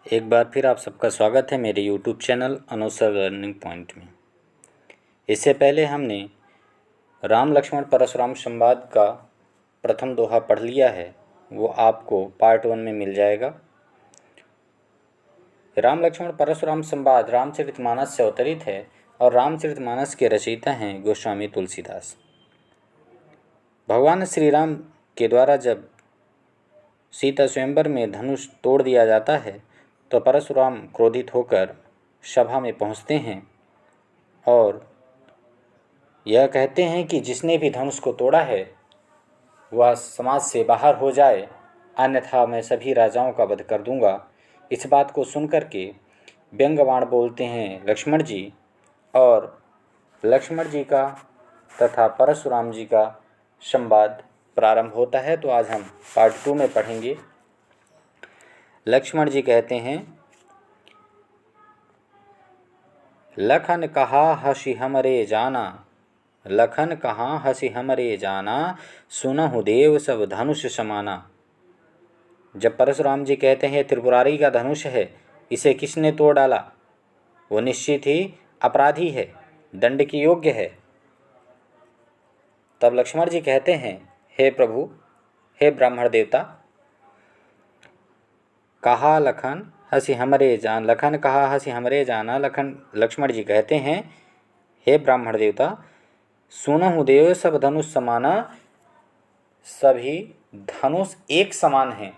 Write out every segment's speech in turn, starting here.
एक बार फिर आप सबका स्वागत है मेरे YouTube चैनल अनुसर लर्निंग पॉइंट में। इससे पहले हमने राम लक्ष्मण परशुराम संवाद का प्रथम दोहा पढ़ लिया है, वो आपको पार्ट 1 में मिल जाएगा। राम लक्ष्मण परशुराम संवाद रामचरितमानस से अवतरित है और रामचरितमानस के रचयिता हैं गोस्वामी तुलसीदास। भगवान श्री राम के द्वारा जब सीता स्वयंवर में धनुष तोड़ दिया जाता है तो परशुराम क्रोधित होकर सभा में पहुंचते हैं और यह कहते हैं कि जिसने भी धनुष को तोड़ा है वह समाज से बाहर हो जाए, अन्यथा मैं सभी राजाओं का वध कर दूंगा। इस बात को सुनकर के व्यंग्यवाण बोलते हैं लक्ष्मण जी, और लक्ष्मण जी का तथा परशुराम जी का संवाद प्रारंभ होता है। तो आज हम पार्ट 2 में पढ़ेंगे। लक्ष्मण जी कहते हैं, लखन कहा हसी हमरे जाना, लखन कहाँ हसी हमरे जाना, सुनहु देव सब धनुष समाना। जब परशुराम जी कहते हैं त्रिपुरारी का धनुष है, इसे किसने तोड़ डाला, वो निश्चित ही अपराधी है, दंड की योग्य है। तब लक्ष्मण जी कहते हैं, हे प्रभु, हे ब्राह्मण देवता, कहा लखन हसी हमरे जान, लखन कहा हसी हमरे जाना। लक्ष्मण जी कहते हैं, हे ब्राह्मण देवता, सुनहु देव सब धनुष समाना, सभी धनुष एक समान हैं।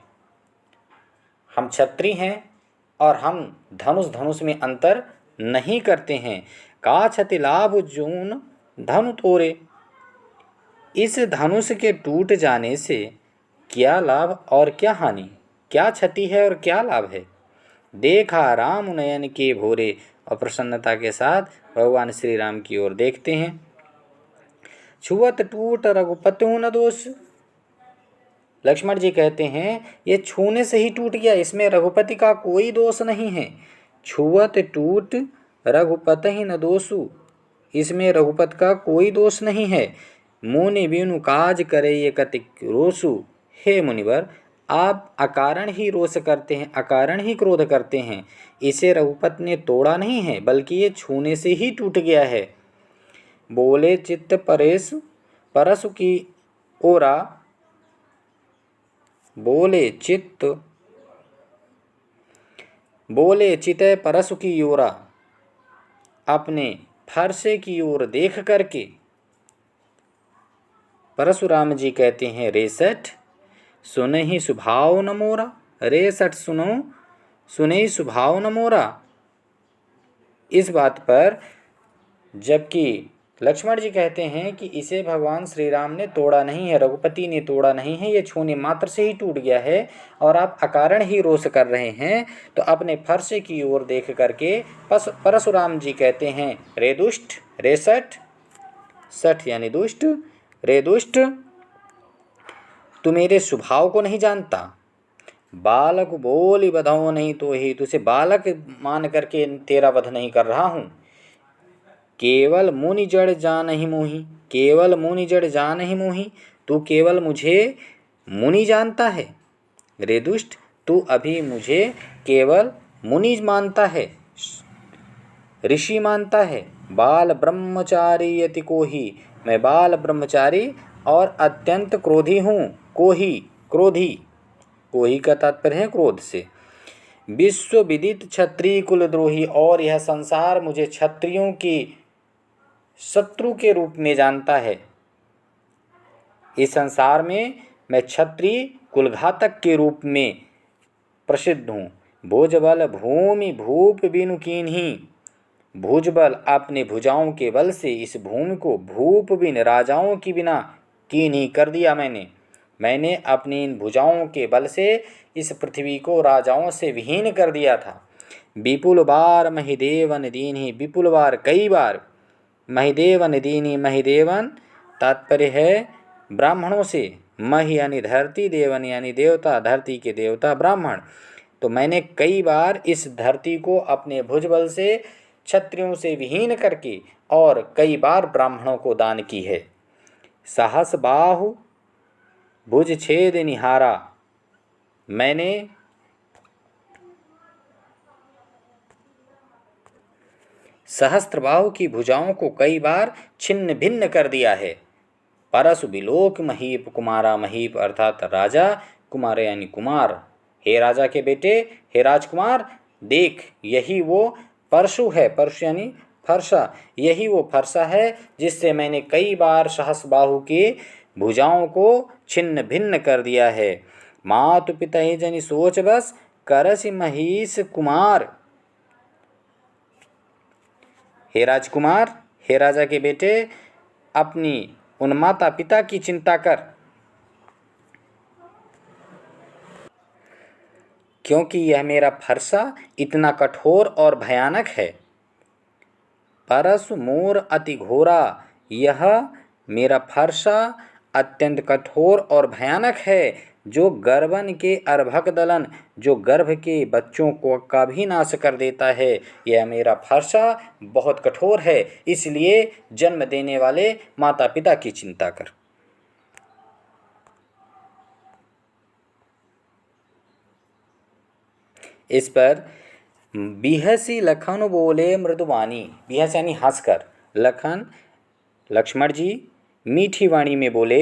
हम क्षत्रिय हैं और हम धनुष में अंतर नहीं करते हैं। का क्षति लाभ जून धनु तोरे, इस धनुष के टूट जाने से क्या लाभ और क्या हानि, क्या क्षति है और क्या लाभ है। देखा राम नयन के भोरे, और प्रसन्नता के साथ भगवान श्री राम की ओर देखते हैं। छुअत टूट रघुपति न दोष, लक्ष्मण जी कहते हैं ये छूने से ही टूट गया, इसमें रघुपति का कोई दोष नहीं है। छुअत टूट रघुपति न दोषु, इसमें रघुपति का कोई दोष नहीं है। मुनि बिनु काज करे ये कतिक रोसु, हे मुनिवर, आप अकारण ही रोष करते हैं, अकारण ही क्रोध करते हैं। इसे रघुपति ने तोड़ा नहीं है, बल्कि ये छूने से ही टूट गया है। बोले चित्त परसु की ओरा, बोले चित परसु की ओरा, अपने फरसे की ओर देख करके परशुराम जी कहते हैं, रेसठ सुने ही सुभाव न मोरा, रेसठ सुने ही सुभाव न मोरा। इस बात पर जबकि लक्ष्मण जी कहते हैं कि इसे भगवान श्री राम ने तोड़ा नहीं है, रघुपति ने तोड़ा नहीं है, ये छूने मात्र से ही टूट गया है, और आप अकारण ही रोष कर रहे हैं। तो अपने फरसे की ओर देख करके परशुराम जी कहते हैं, रे दुष्ट, रे सठ यानी दुष्ट, रे दुष्ट, तू मेरे स्वभाव को नहीं जानता। बालक बोली बधाओ नहीं तो ही, तुझे बालक मान करके तेरा वध नहीं कर रहा हूँ। केवल मुनि जड़ जान ही मोही, केवल मुनि जड़ जान ही मोही, तू केवल मुझे मुनि जानता है। रे दुष्ट, तू अभी मुझे केवल मुनि मानता है, ऋषि मानता है। बाल ब्रह्मचारी यति कोही, मैं बाल ब्रह्मचारी और अत्यंत क्रोधी हूँ। कोही का तात्पर्य है क्रोध से। विश्व विदित क्षत्रिय कुलद्रोही, और यह संसार मुझे क्षत्रियों की शत्रु के रूप में जानता है। इस संसार में मैं क्षत्रिय कुलघातक के रूप में प्रसिद्ध हूँ। भुजबल भूमि भूप बिनु कीन्ही, भुजबल अपने भुजाओं के बल से इस भूमि को भूप बिन राजाओं की बिना कीन्ही कर दिया। मैंने अपनी इन भुजाओं के बल से इस पृथ्वी को राजाओं से विहीन कर दिया था। विपुल बार महिदेवन दीन्ही, विपुल बार कई बार, महिदेवन दीन्ही, महिदेवन तात्पर्य है ब्राह्मणों से, महि यानी धरती, देवन यानी देवता, धरती के देवता ब्राह्मण। तो मैंने कई बार इस धरती को अपने भुजबल से क्षत्रियों से विहीन करके और कई बार ब्राह्मणों को दान की है। सहस बाहु भुज छेद निहारा, मैंने सहस्त्रबाहु की भुजाओं को कई बार छिन्न भिन्न कर दिया है। परसु बिलोक महीप कुमारा, महीप अर्थात राजा, कुमार यानी कुमार। हे राजा के बेटे, हे राजकुमार, देख यही वो परशु है, परशु यानी फरसा, यही वो फरसा है जिससे मैंने कई बार सहस्त्रबाहु की भुजाओं को छिन्न भिन्न कर दिया है। मातु पिता ही जनि सोच बस, करसि महिष कुमार। हे राजकुमार, हे राजा के बेटे, अपनी उन माता पिता की चिंता कर, क्योंकि यह मेरा फरसा इतना कठोर और भयानक है। परसु मोर अति घोरा, यह मेरा फरसा अत्यंत कठोर और भयानक है, जो गर्भन के अर्भक दलन, जो गर्भ के बच्चों को का भी नाश कर देता है। यह मेरा फरसा बहुत कठोर है, इसलिए जन्म देने वाले माता पिता की चिंता कर। इस पर बिहसी लखन बोले मृदुवाणी, बिहस यानी हंसकर, लखन लक्ष्मण जी मीठी वाणी में बोले,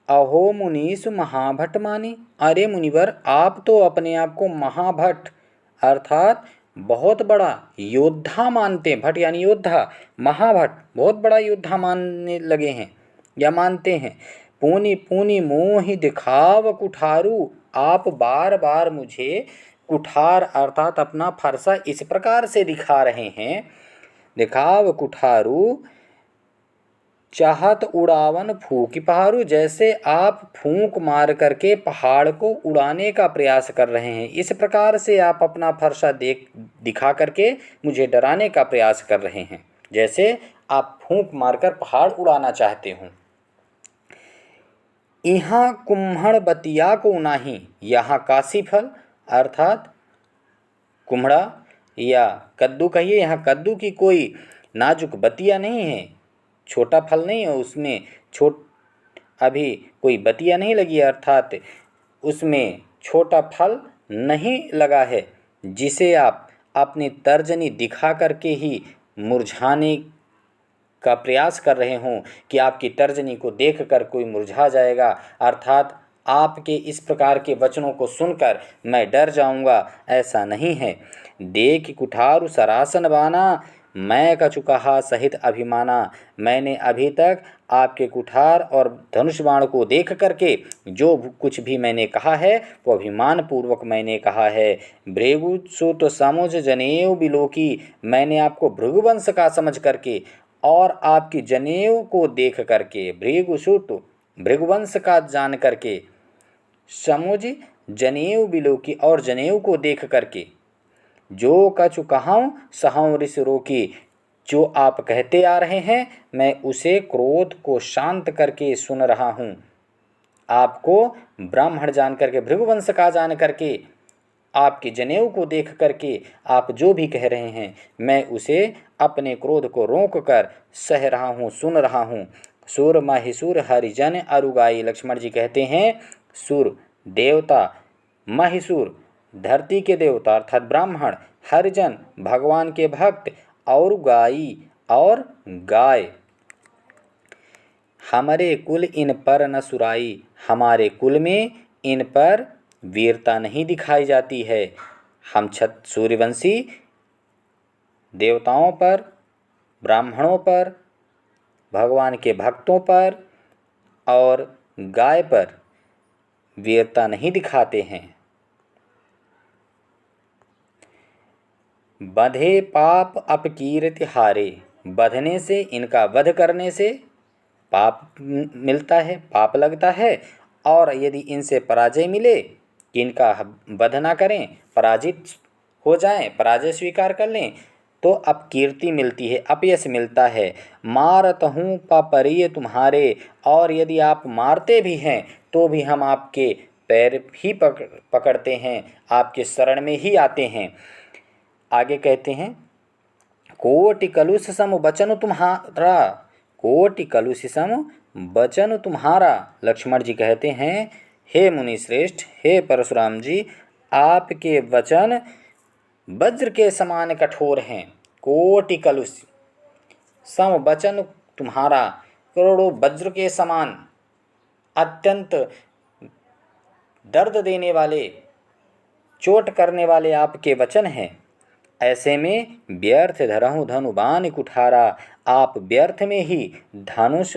अहो मुनीसु महाभट मानी। अरे मुनिवर, आप तो अपने आप को महाभट अर्थात बहुत बड़ा योद्धा मानते, भट यानी योद्धा, महाभट बहुत बड़ा योद्धा मानने लगे हैं या मानते हैं। पूनी पूनी मोहि दिखाव कुठारू, आप बार बार मुझे कुठार अर्थात अपना फरसा इस प्रकार से दिखा रहे हैं। दिखाव कुठारू चाहत उड़ावन फूकी पहाड़ू, जैसे आप फूंक मार करके पहाड़ को उड़ाने का प्रयास कर रहे हैं। इस प्रकार से आप अपना फरसा दिखा करके मुझे डराने का प्रयास कर रहे हैं, जैसे आप फूंक मारकर पहाड़ उड़ाना चाहते हों। यहाँ कुम्हड़ बतिया को नाही, यहाँ काशी फल अर्थात कुम्हड़ा या कद्दू कहिए, यहाँ कद्दू की कोई नाजुक बतिया नहीं है, छोटा फल नहीं है उसमें, अभी कोई बतिया नहीं लगी अर्थात उसमें छोटा फल नहीं लगा है, जिसे आप अपनी तर्जनी दिखा करके ही मुरझाने का प्रयास कर रहे हों कि आपकी तर्जनी को देखकर कोई मुरझा जाएगा, अर्थात आपके इस प्रकार के वचनों को सुनकर मैं डर जाऊंगा, ऐसा नहीं है। देख कुठारु सरासन बाना, मैं कछु कहा सहित अभिमाना। मैंने अभी तक आपके कुठार और धनुष बाण को देख करके जो कुछ भी मैंने कहा है वो अभिमान पूर्वक मैंने कहा है। भृगु सुत समुझ जनेऊ बिलोकी, मैंने आपको भृगुवंश का समझ करके और आपकी जनेऊ को देख करके, भृगुसुत भृगुवंश का जान करके, समुझ जनेऊ बिलोकी और जनेऊ को देख करके, जो कछु कहाऊँ सहाऊँ ऋषि रोकी, जो आप कहते आ रहे हैं मैं उसे क्रोध को शांत करके सुन रहा हूँ। आपको ब्राह्मण जान करके, भृगुवंश का जान करके, आपके जनेऊ को देख करके आप जो भी कह रहे हैं मैं उसे अपने क्रोध को रोक कर सह रहा हूँ, सुन रहा हूँ। सुर महिसुर हरिजन अरुगाई, लक्ष्मण जी कहते हैं सुर देवता, महिसुर धरती के देवता अर्थात ब्राह्मण, हरिजन भगवान के भक्त, और गाई और गाय, हमारे कुल इन पर न सुराई, हमारे कुल में इन पर वीरता नहीं दिखाई जाती है। हम सूर्यवंशी देवताओं पर, ब्राह्मणों पर, भगवान के भक्तों पर और गाय पर वीरता नहीं दिखाते हैं। बधे पाप अपकीर्ति हारे, बधने से, इनका वध करने से पाप मिलता है, पाप लगता है, और यदि इनसे पराजय मिले कि इनका वध ना करें, पराजित हो जाएं, पराजय स्वीकार कर लें, तो अपकीर्ति मिलती है, अपयश मिलता है। मारत हूँ पापरिय तुम्हारे, और यदि आप मारते भी हैं तो भी हम आपके पैर ही पकड़ते हैं, आपके शरण में ही आते हैं। आगे कहते हैं कोटि कलुष सम बचन तुम्हारा, कोटि कलुष सम बचन तुम्हारा। लक्ष्मण जी कहते हैं हे मुनि श्रेष्ठ, हे परशुराम जी, आपके वचन वज्र के समान कठोर हैं, कोटि कलुष सम वचन तुम्हारा करोड़ों वज्र के समान अत्यंत दर्द देने वाले, चोट करने वाले आपके वचन हैं। ऐसे में व्यर्थ धरहु धनु बाण कुठारा, आप व्यर्थ में ही धनुष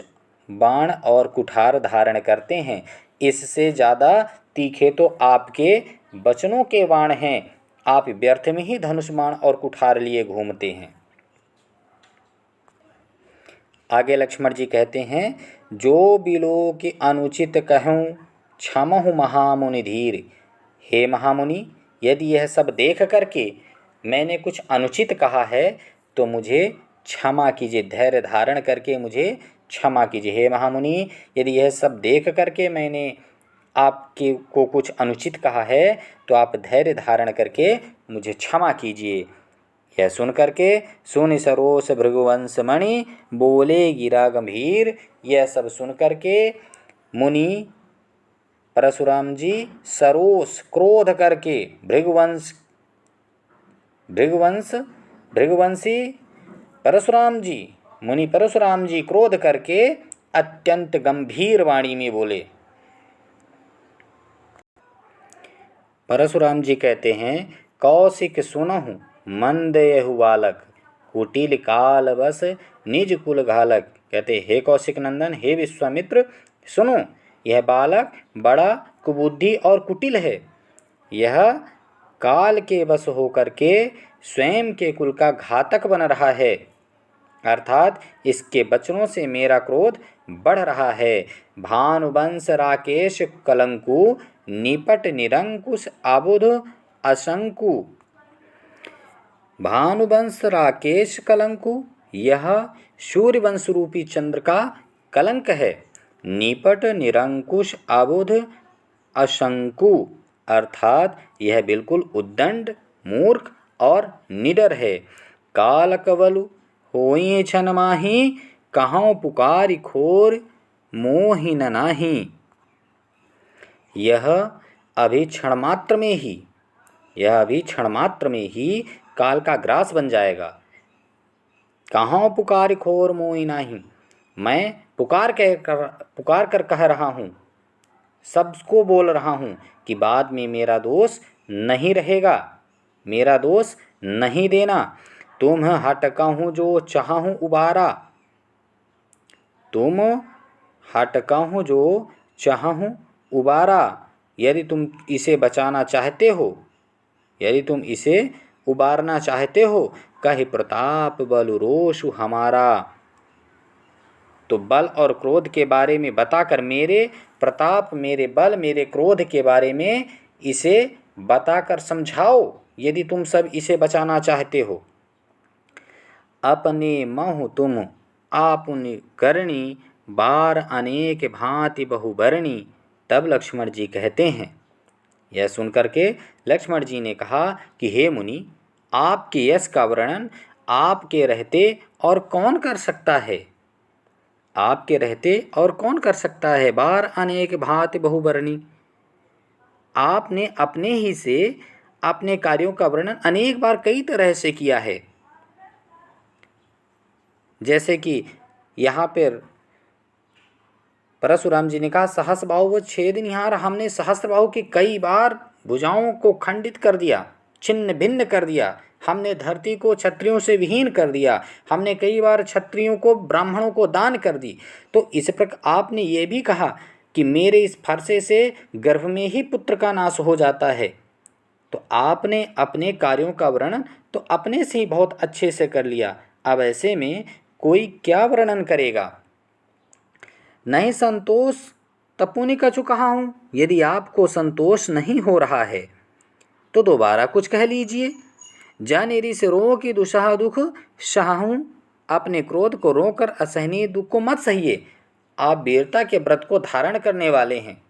बाण और कुठार धारण करते हैं। इससे ज़्यादा तीखे तो आपके वचनों के बाण हैं। आप व्यर्थ में ही धनुष बाण और कुठार लिए घूमते हैं। आगे लक्ष्मण जी कहते हैं, जो बिलो की अनुचित कहूँ क्षमहु महामुनि धीर। हे महामुनि, यदि यह सब देख करके मैंने कुछ अनुचित कहा है तो मुझे क्षमा कीजिए, धैर्य धारण करके मुझे क्षमा कीजिए। हे महामुनि, यदि यह सब देख करके मैंने आपके को कुछ अनुचित कहा है तो आप धैर्य धारण करके मुझे क्षमा कीजिए। यह सुन करके सुन सरोस भृगुवंश मणि बोले गिरा गंभीर। यह सब सुन करके मुनि परशुराम जी सरोस क्रोध करके भृगुवंशी परशुराम जी, मुनि परशुराम जी क्रोध करके अत्यंत गंभीर वाणी में बोले। परशुराम जी कहते हैं, कौशिक सुनहु मंद यहु बालक, कुटिल काल बस निज कुल घालक। कहते, हे कौशिक नंदन, हे विश्वामित्र, सुनो, यह बालक बड़ा कुबुद्धि और कुटिल है। यह काल के बस होकर के स्वयं के कुल का घातक बन रहा है, अर्थात इसके वचनों से मेरा क्रोध बढ़ रहा है। भानुवंश राकेश कलंकु निपट निरंकुश अबुध अशंकु। भानुवंश राकेश कलंकु, यह सूर्यवंश रूपी चंद्र का कलंक है। निपट निरंकुश अबुध अशंकु, अर्थात यह बिल्कुल उद्दंड, मूर्ख और निडर है। काल कवलु होई छन माही, कहाँ पुकारी खोर मोहि न नाही। यह अभी क्षण मात्र में ही काल का ग्रास बन जाएगा। कहाँ पुकार खोर मोहि नाही, मैं पुकार कर कह रहा हूँ, सबको बोल रहा हूँ कि बाद में मेरा दोष नहीं रहेगा, मेरा दोष नहीं देना। तुम हटकहूँ जो चाहूँ उबारा, तुम हटकहूँ जो चाहूँ उबारा। यदि तुम इसे बचाना चाहते हो, यदि तुम इसे उबारना चाहते हो, कहि प्रताप बल रोषु हमारा। तो बल और क्रोध के बारे में बताकर, मेरे प्रताप, मेरे बल, मेरे क्रोध के बारे में इसे बताकर समझाओ, यदि तुम सब इसे बचाना चाहते हो। अपने महु तुम आपुनि करणी, बार अनेक भांति बहुबरणी। तब लक्ष्मण जी कहते हैं, यह सुनकर के लक्ष्मण जी ने कहा कि हे मुनि, आपके यश का वर्णन आपके रहते और कौन कर सकता है, आपके रहते और कौन कर सकता है। बार अनेक भांति बहुबरणी, आपने अपने ही से अपने कार्यों का वर्णन अनेक बार कई तरह से किया है। जैसे कि यहाँ पर परशुराम जी ने कहा, सहस्रबाहु व छेद निहार, हमने सहस्रबाहु की कई बार भुजाओं को खंडित कर दिया, छिन्न भिन्न कर दिया। हमने धरती को क्षत्रियों से विहीन कर दिया, हमने कई बार क्षत्रियों को ब्राह्मणों को दान कर दी। तो इस प्रकार आपने ये भी कहा कि मेरे इस फरसे से गर्भ में ही पुत्र का नाश हो जाता है। तो आपने अपने कार्यों का वर्णन तो अपने से ही बहुत अच्छे से कर लिया, अब ऐसे में कोई क्या वर्णन करेगा। नहीं संतोष तपुनि कछु कहा हूँ, यदि आपको संतोष नहीं हो रहा है तो दोबारा कुछ कह लीजिए। जानेरी से रो की दुसह दुख सहाहूँ, अपने क्रोध को रोकर असहनीय दुख को मत सहिए। आप वीरता के व्रत को धारण करने वाले हैं।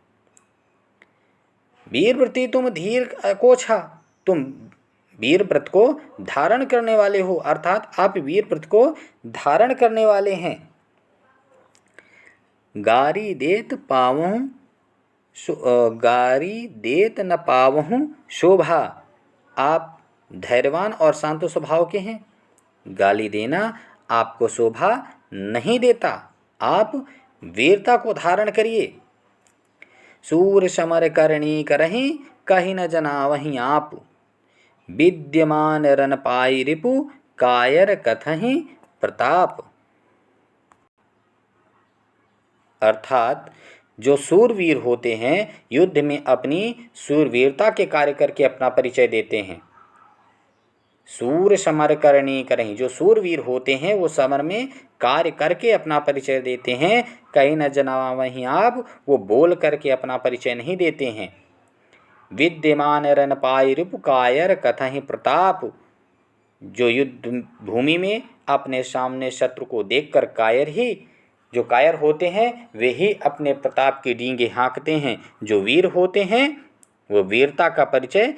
वीर व्रति तुम धीर कोछा, तुम वीर व्रत को धारण करने वाले हो, अर्थात आप वीर व्रत को धारण करने वाले हैं। गारी देत पावहूँ, गारी देत न पावहूँ शोभा, आप धैर्यवान और शांत स्वभाव के हैं। गाली देना आपको शोभा नहीं देता। आप वीरता को धारण करिए। सूर समर करणी करहीं, कहीं न जना वहीं आप। विद्यमान रन पाई रिपु, कायर कथहीं प्रताप। अर्थात जो सूरवीर होते हैं युद्ध में अपनी सूरवीरता के कार्य करके अपना परिचय देते हैं। सूर समर करणी करहीं, जो सूरवीर होते हैं वो समर में कार्य करके अपना परिचय देते हैं। कहीं न जना वहीं आप, वो बोल करके अपना परिचय नहीं देते हैं। विद्यमान रन पाई रिपु, कायर कथहीं प्रताप। जो युद्ध भूमि में अपने सामने शत्रु को देखकर जो कायर होते हैं वे ही अपने प्रताप की डींगे हाँकते हैं। जो वीर होते हैं वो वीरता का परिचय